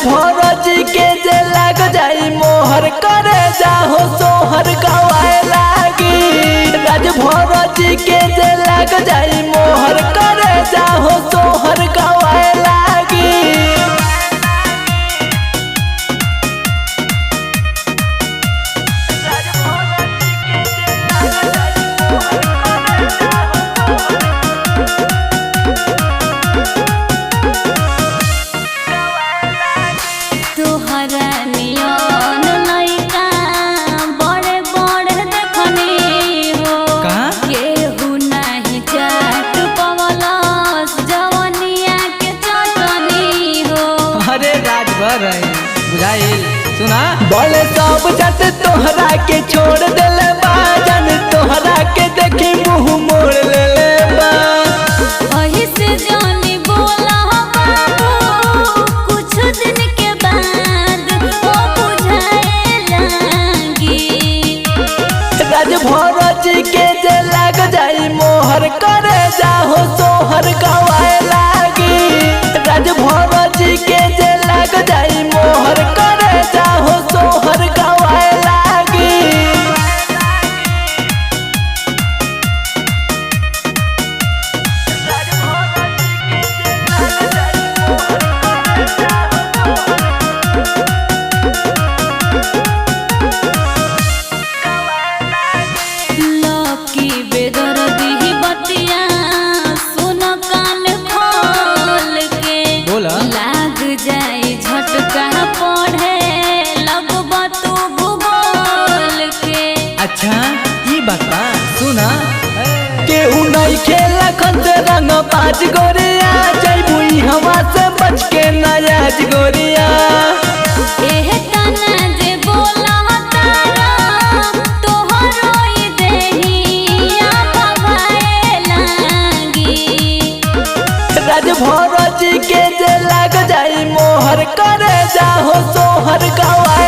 भौजी के जे लग जाई मोहर करे जाहो सोहर गवाए लागी। राज भौजी के जे लग जाई मोहर करे जाहो सोहर गवाए लागी। सुना बोले सब जट तोहरा के छोड़ देले बाजन, तोहरा के देखी मुंह मोड़ लेले बा। वही से जानी बोला बाबू कुछ दिन के बाद वो बुझाए लागी। राज भौजी के जे लग जाई मोहर करे जाहो सोहर गवाए लागी। राज भौजी के जे लग जाई मोहर करे जाहो सोहर गवाए लागी। लकी बेदर्दी बतिया सुन कान खोल के बोला लाग जाए झटका पढ़े लगबा तू भूगोल के। अच्छा ये बता सुना केहू नहीं खेला खंत रंग पाँच गोरिया जैबू हवा से बच के नयाज गोरिया। एह तना जे बोला तारा तोहरो ई देहिया भवाए लागी। राज भौजी के जे लग जाई मोहर करे जाहो सोहर गवाए